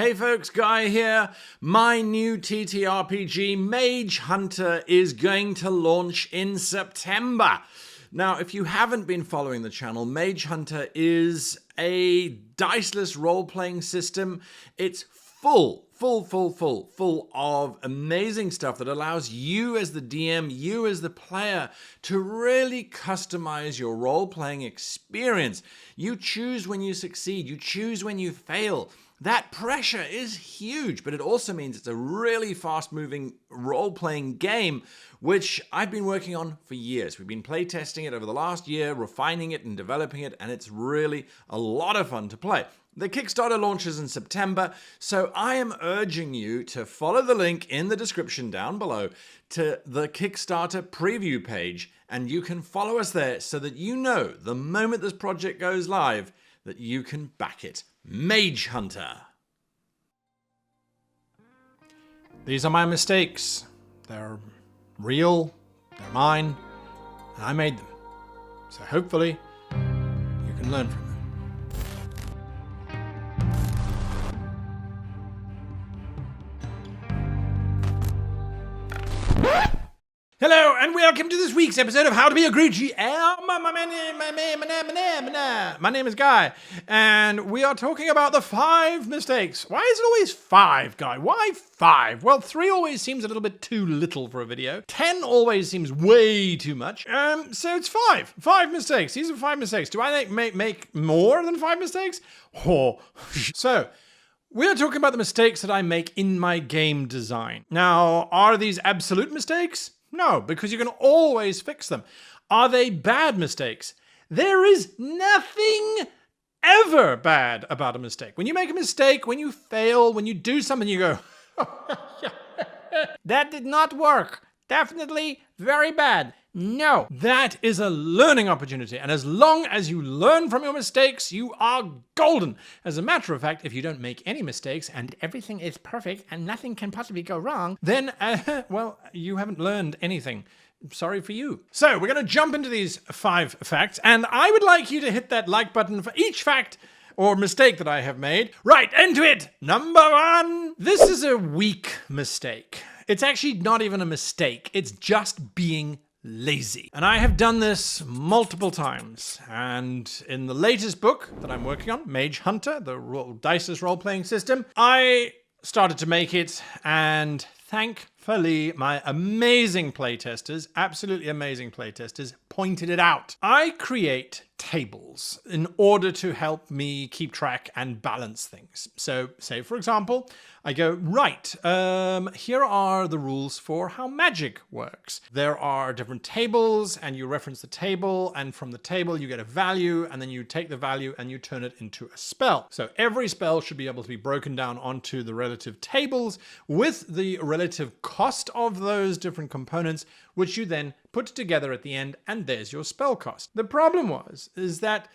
Hey folks, Guy here. My new TTRPG Mage Hunter is going to launch in September. Now, if you haven't been following the channel, Mage Hunter is a diceless role-playing system. It's full of amazing stuff that allows you as the DM, you as the player, to really customize your role-playing experience. You choose when you succeed, you choose when you fail. That pressure is huge, but it also means it's a really fast-moving role-playing game, which I've been working on for years. We've been playtesting it over the last year, refining it and developing it, and it's really a lot of fun to play. The Kickstarter launches in September, so I am urging you to follow the link in the description down below to the Kickstarter preview page, and you can follow us there so that you know the moment this project goes live that you can back it. Mage Hunter. These are my mistakes. They're real, they're mine, and I made them. So hopefully you can learn from them. Hello and welcome to this week's episode of How to Be a Great GM. My name is Guy, and we are talking about the 5 mistakes. Why is it always 5, Guy? Why 5? Well, 3 always seems a little bit too little for a video. 10 always seems way too much. So it's 5. 5 mistakes. These are 5 mistakes. Do I make more than 5 mistakes? Oh. So, we're talking about the mistakes that I make in my game design. Now, are these absolute mistakes? No, because you can always fix them. Are they bad mistakes? There is nothing ever bad about a mistake. When you make a mistake, when you fail, when you do something, you go, that did not work. Definitely very bad. No, that is a learning opportunity. And as long as you learn from your mistakes, you are golden. As a matter of fact, if you don't make any mistakes and everything is perfect and nothing can possibly go wrong, then, well, you haven't learned anything. Sorry for you. So we're going to jump into these 5 facts, and I would like you to hit that like button for each fact or mistake that I have made. Right, into it. Number 1. This is a weak mistake. It's actually not even a mistake. It's just being lazy. And I have done this multiple times. And in the latest book that I'm working on, Mage Hunter, the diceless role-playing system, I started to make it, and thankfully my amazing playtesters, absolutely amazing playtesters, pointed it out. I create tables in order to help me keep track and balance things. So say, for example, I go, right, here are the rules for how magic works. There are different tables, and you reference the table, and from the table you get a value, and then you take the value and you turn it into a spell. So every spell should be able to be broken down onto the relative tables with the relative cost of those different components, which you then put together at the end, and there's your spell cost. The problem is that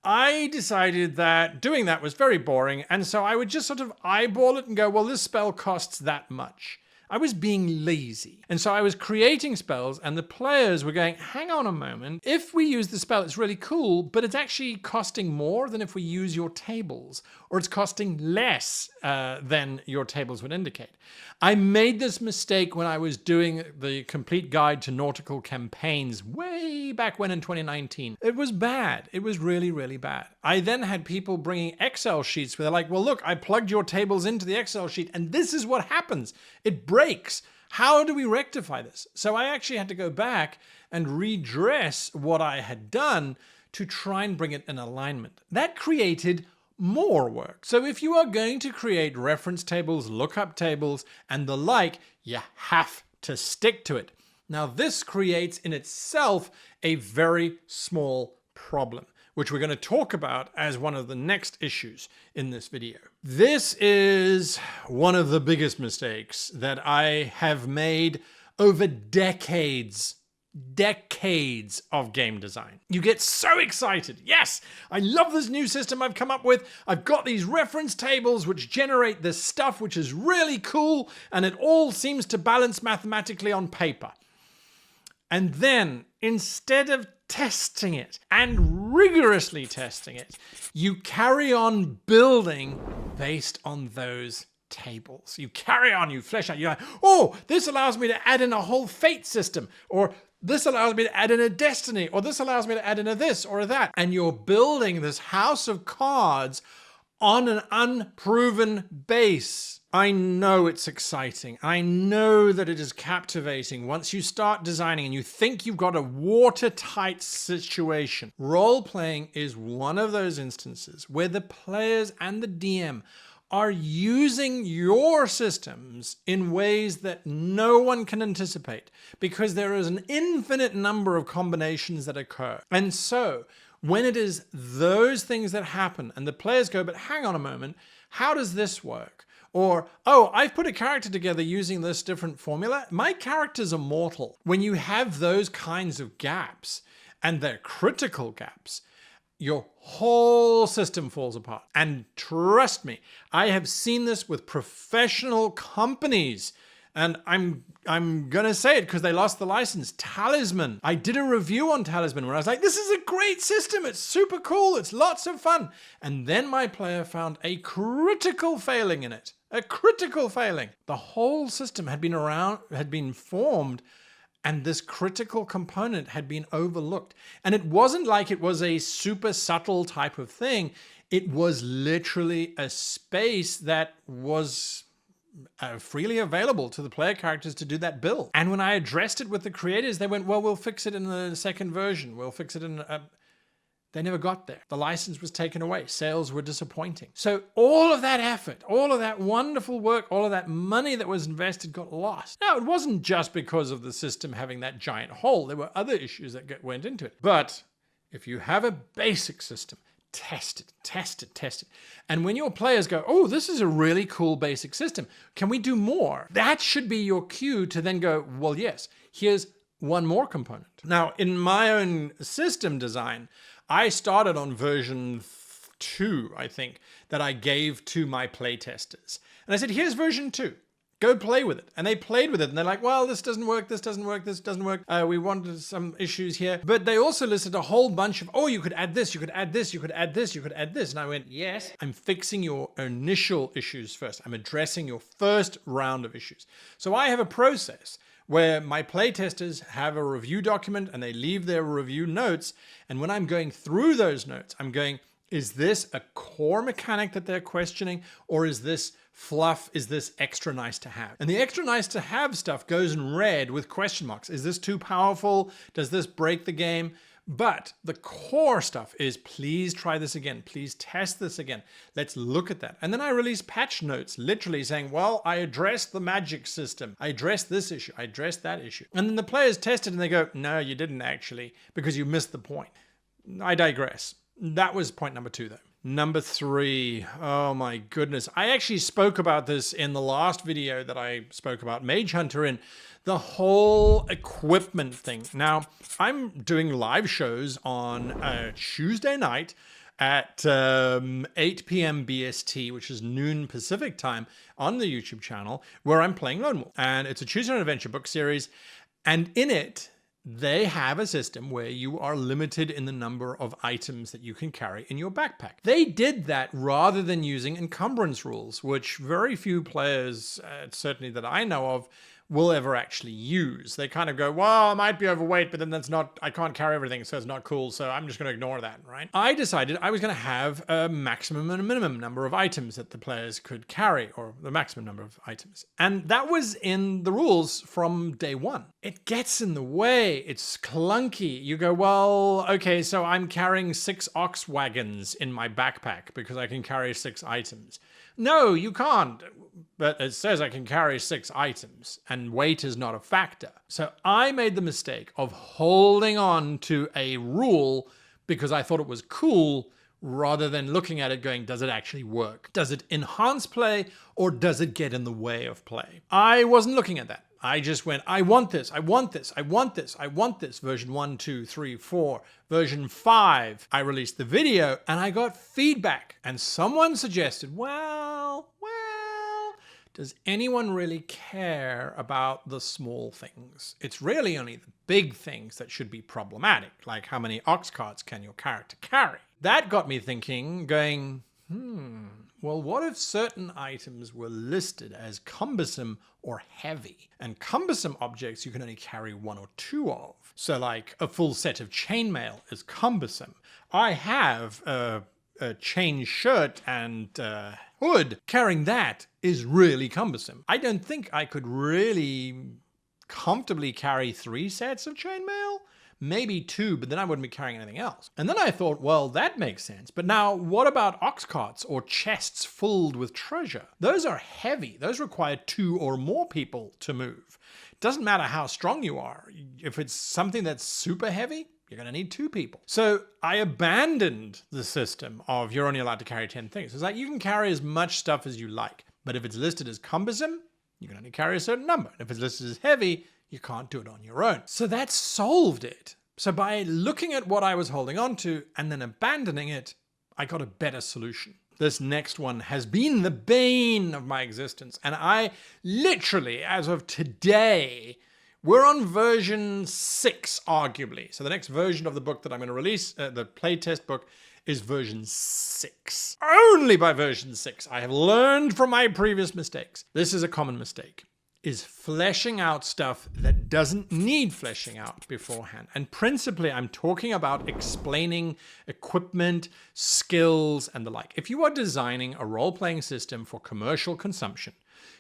I decided that doing that was very boring, and so I would just sort of eyeball it and go, well, this spell costs that much. I was being lazy. And so I was creating spells, and the players were going, hang on a moment, if we use the spell, it's really cool, but it's actually costing more than if we use your tables, or it's costing less than your tables would indicate. I made this mistake when I was doing the complete guide to nautical campaigns way back when in 2019. It was bad. It was really, really bad. I then had people bringing Excel sheets where they're like, well, look, I plugged your tables into the Excel sheet, and this is what happens. It breaks. How do we rectify this? So I actually had to go back and redress what I had done to try and bring it in alignment. That created more work. So if you are going to create reference tables, lookup tables, and the like, you have to stick to it. Now this creates in itself a very small problem, which we're going to talk about as one of the next issues in this video. This is one of the biggest mistakes that I have made over decades of game design. You get so excited. Yes, I love this new system I've come up with. I've got these reference tables which generate this stuff which is really cool, and it all seems to balance mathematically on paper. And then, instead of testing it and rigorously testing it, you carry on building based on those tables. You carry on, you flesh out, you're like, oh, this allows me to add in a whole fate system, or this allows me to add in a destiny, or this allows me to add in a this or a that. And you're building this house of cards on an unproven base. I know it's exciting. I know that it is captivating once you start designing and you think you've got a watertight situation. Role-playing is one of those instances where the players and the DM are using your systems in ways that no one can anticipate because there is an infinite number of combinations that occur. And so, when it is those things that happen and the players go, but hang on a moment, how does this work? Or, oh, I've put a character together using this different formula. My character's immortal. When you have those kinds of gaps, and they're critical gaps, your whole system falls apart. And trust me, I have seen this with professional companies. And I'm gonna say it because they lost the license. Talisman. I did a review on Talisman where I was like, this is a great system. It's super cool. It's lots of fun. And then my player found a critical failing in it. A critical failing. The whole system had been formed, and this critical component had been overlooked. And it wasn't like it was a super subtle type of thing. It was literally a space that was freely available to the player characters to do that build. And when I addressed it with the creators, they went, well, we'll fix it in the second version. We'll fix it in... They never got there. The license was taken away. Sales were disappointing. So all of that effort, all of that wonderful work, all of that money that was invested got lost. Now, it wasn't just because of the system having that giant hole. There were other issues that went into it. But if you have a basic system, test it, test it, test it. And when your players go, oh, this is a really cool basic system. Can we do more? That should be your cue to then go, well, yes, here's one more component. Now, in my own system design, I started on version 2, I think, that I gave to my playtesters. And I said, here's version 2. Go play with it. And they played with it. And they're like, well, this doesn't work, this doesn't work, this doesn't work. We wanted some issues here. But they also listed a whole bunch of, oh, you could add this, you could add this, you could add this, you could add this. And I went, yes, I'm fixing your initial issues first. I'm addressing your first round of issues. So I have a process where my playtesters have a review document and they leave their review notes. And when I'm going through those notes, I'm going, is this a core mechanic that they're questioning? Or is this fluff? Is this extra nice to have? And the extra nice to have stuff goes in red with question marks. Is this too powerful? Does this break the game? But the core stuff is, please try this again. Please test this again. Let's look at that. And then I release patch notes, literally saying, well, I addressed the magic system. I addressed this issue. I addressed that issue. And then the players test it and they go, no, you didn't actually, because you missed the point. I digress. That was point number 2, though. Number 3, oh my goodness. I actually spoke about this in the last video that I spoke about Mage Hunter in the whole equipment thing. Now, I'm doing live shows on a Tuesday night at 8 p.m. BST, which is noon Pacific time, on the YouTube channel, where I'm playing Lone Wolf. And it's a Choose Your Own Adventure book series. And in it, they have a system where you are limited in the number of items that you can carry in your backpack. They did that rather than using encumbrance rules, which very few players, certainly that I know of, will ever actually use. They kind of go, well, I might be overweight, but then that's not, I can't carry everything, so it's not cool, so I'm just going to ignore that, right? I decided I was going to have a maximum and a minimum number of items that the players could carry, or the maximum number of items. And that was in the rules from day one. It gets in the way. It's clunky. You go, well, okay, so I'm carrying 6 ox wagons in my backpack because I can carry 6 items. No, you can't. But it says I can carry 6 items, and weight is not a factor. So I made the mistake of holding on to a rule because I thought it was cool, rather than looking at it going, does it actually work? Does it enhance play, or does it get in the way of play? I wasn't looking at that. I just went, I want this, I want this, I want this, I want this. Version 1, 2, 3, 4. Version 5, I released the video and I got feedback. And someone suggested, well, does anyone really care about the small things? It's really only the big things that should be problematic, like how many ox carts can your character carry? That got me thinking, going, well, what if certain items were listed as cumbersome or heavy? And cumbersome objects you can only carry 1 or 2 of. So like a full set of chainmail is cumbersome. I have a chain shirt and hood. Carrying that is really cumbersome. I don't think I could really comfortably carry 3 sets of chainmail. Maybe 2, but then I wouldn't be carrying anything else. And then I thought, well, that makes sense. But now what about ox carts or chests filled with treasure? Those are heavy. Those require 2 or more people to move. It doesn't matter how strong you are. If it's something that's super heavy, you're going to need 2 people. So I abandoned the system of you're only allowed to carry 10 things. It's like you can carry as much stuff as you like, but if it's listed as cumbersome, you can only carry a certain number. If it's listed as heavy, you can't do it on your own. So that solved it. So by looking at what I was holding on to and then abandoning it, I got a better solution. This next one has been the bane of my existence. And I literally, as of today, we're on version 6, arguably. So the next version of the book that I'm going to release, the playtest book, is version 6. Only by version 6. I have learned from my previous mistakes. This is a common mistake, is fleshing out stuff that doesn't need fleshing out beforehand. And principally, I'm talking about explaining equipment, skills, and the like. If you are designing a role-playing system for commercial consumption,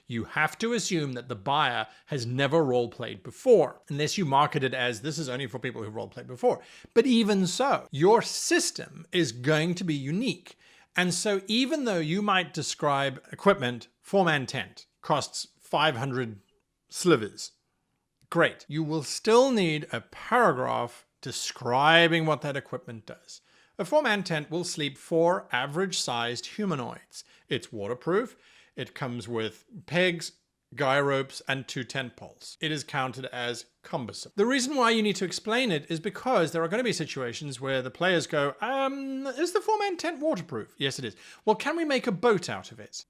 you have to assume that the buyer has never role-played before, unless you market it as this is only for people who've role-played before. But even so, your system is going to be unique. And so even though you might describe equipment, 4-man tent, costs 500 slivers, great. You will still need a paragraph describing what that equipment does. A 4-man tent will sleep 4 average-sized humanoids. It's waterproof. It comes with pegs, guy ropes, and 2 tent poles. It is counted as cumbersome. The reason why you need to explain it is because there are going to be situations where the players go, is the 4-man tent waterproof? Yes, it is. Well, can we make a boat out of it?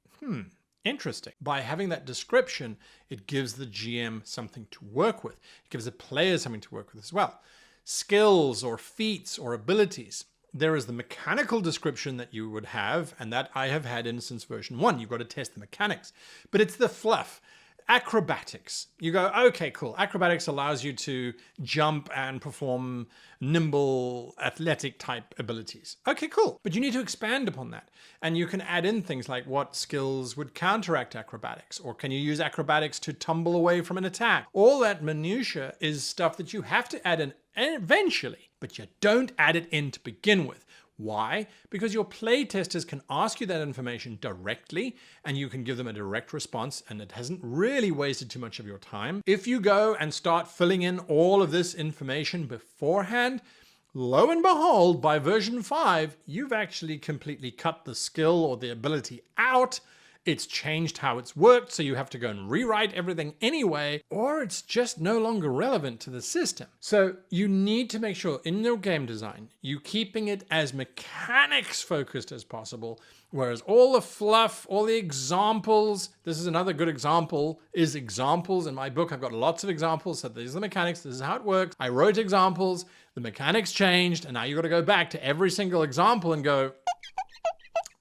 Interesting. By having that description, it gives the GM something to work with. It gives the players something to work with as well. Skills or feats or abilities. There is the mechanical description that you would have, and that I have had in since version 1. You've got to test the mechanics. But it's the fluff. Acrobatics. You go, okay, cool. Acrobatics allows you to jump and perform nimble, athletic type abilities. Okay, cool. But you need to expand upon that. And you can add in things like what skills would counteract acrobatics, or can you use acrobatics to tumble away from an attack? All that minutia is stuff that you have to add in eventually, but you don't add it in to begin with. Why? Because your playtesters can ask you that information directly and you can give them a direct response, and it hasn't really wasted too much of your time. If you go and start filling in all of this information beforehand, lo and behold, by version 5, you've actually completely cut the skill or the ability out. It's changed how it's worked, so you have to go and rewrite everything anyway, or it's just no longer relevant to the system. So you need to make sure in your game design, you're keeping it as mechanics focused as possible, whereas all the fluff, all the examples, this is another good example, is examples. In my book, I've got lots of examples. So these are the mechanics, this is how it works. I wrote examples, the mechanics changed, and now you've got to go back to every single example and go,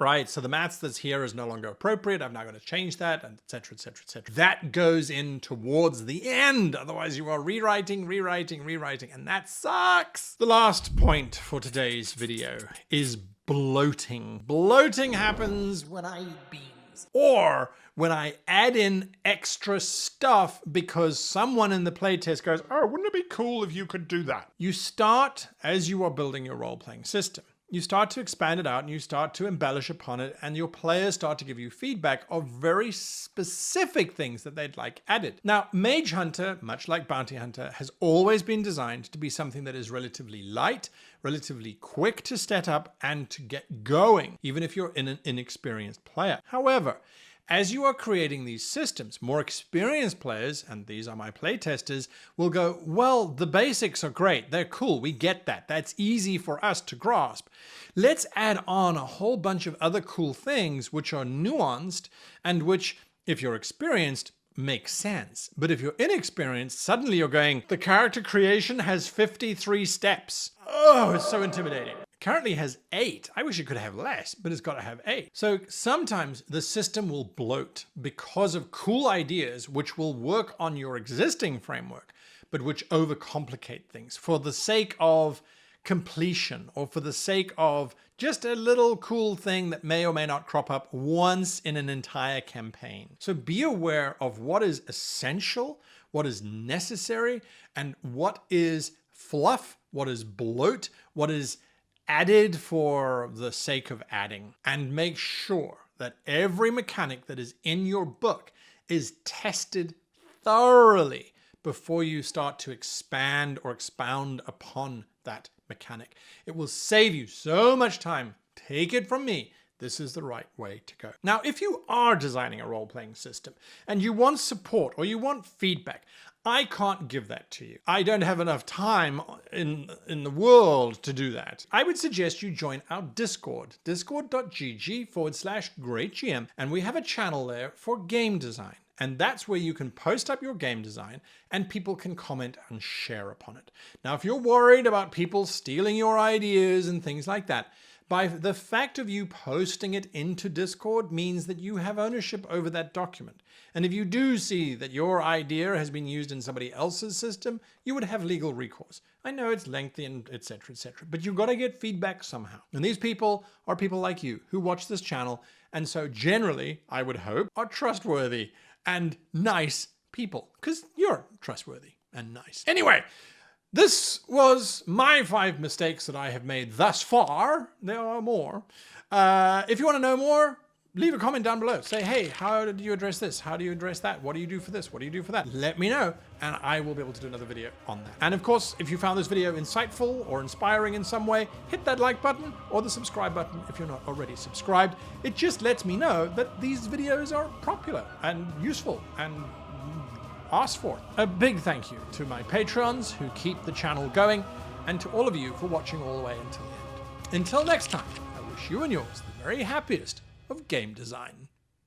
right, so the maths that's here is no longer appropriate. I'm now going to change that, and et cetera, et cetera, et cetera. That goes in towards the end. Otherwise, you are rewriting, and that sucks. The last point for today's video is bloating. Bloating happens when I eat beans, or when I add in extra stuff because someone in the playtest goes, oh, wouldn't it be cool if you could do that? You start, as you are building your role-playing system, you start to expand it out and you start to embellish upon it, and your players start to give you feedback of very specific things that they'd like added. Now, Mage Hunter, much like Bounty Hunter, has always been designed to be something that is relatively light, relatively quick to set up and to get going, even if you're an inexperienced player. However, as you are creating these systems, more experienced players, and these are my playtesters, will go, well, the basics are great. They're cool. We get that. That's easy for us to grasp. Let's add on a whole bunch of other cool things which are nuanced and which If you're experienced, makes sense. But if you're inexperienced, suddenly you're going, the character creation has 53 steps. Oh, it's so intimidating. It currently has 8. I wish it could have less, but it's got to have 8. So sometimes the system will bloat because of cool ideas which will work on your existing framework, but which overcomplicate things for the sake of completion or for the sake of just a little cool thing that may or may not crop up once in an entire campaign. So be aware of what is essential, what is necessary, and what is fluff, what is bloat, what is added for the sake of adding. And make sure that every mechanic that is in your book is tested thoroughly before you start to expand or expound upon that mechanic. It will save you so much time. Take it from me. This is the right way to go. Now, if you are designing a role-playing system and you want support or you want feedback, I can't give that to you. I don't have enough time in the world to do that. I would suggest you join our Discord, discord.gg/greatgm, and we have a channel there for game design. And that's where you can post up your game design and people can comment and share upon it. Now, if you're worried about people stealing your ideas and things like that, by the fact of you posting it into Discord means that you have ownership over that document. And if you do see that your idea has been used in somebody else's system, you would have legal recourse. I know it's lengthy and etc., but you've got to get feedback somehow. And these people are people like you who watch this channel, and so generally, I would hope, are trustworthy and nice people, because you're trustworthy and nice. Anyway, this was my 5 mistakes that I have made thus far. There are more. If you want to know more, leave a comment down below. Say, hey, how did you address this? How do you address that? What do you do for this? What do you do for that? Let me know, and I will be able to do another video on that. And of course, if you found this video insightful or inspiring in some way, hit that like button or the subscribe button if you're not already subscribed. It just lets me know that these videos are popular and useful and asked for. A big thank you to my patrons who keep the channel going, and to all of you for watching all the way until the end. Until next time, I wish you and yours the very happiest of game design.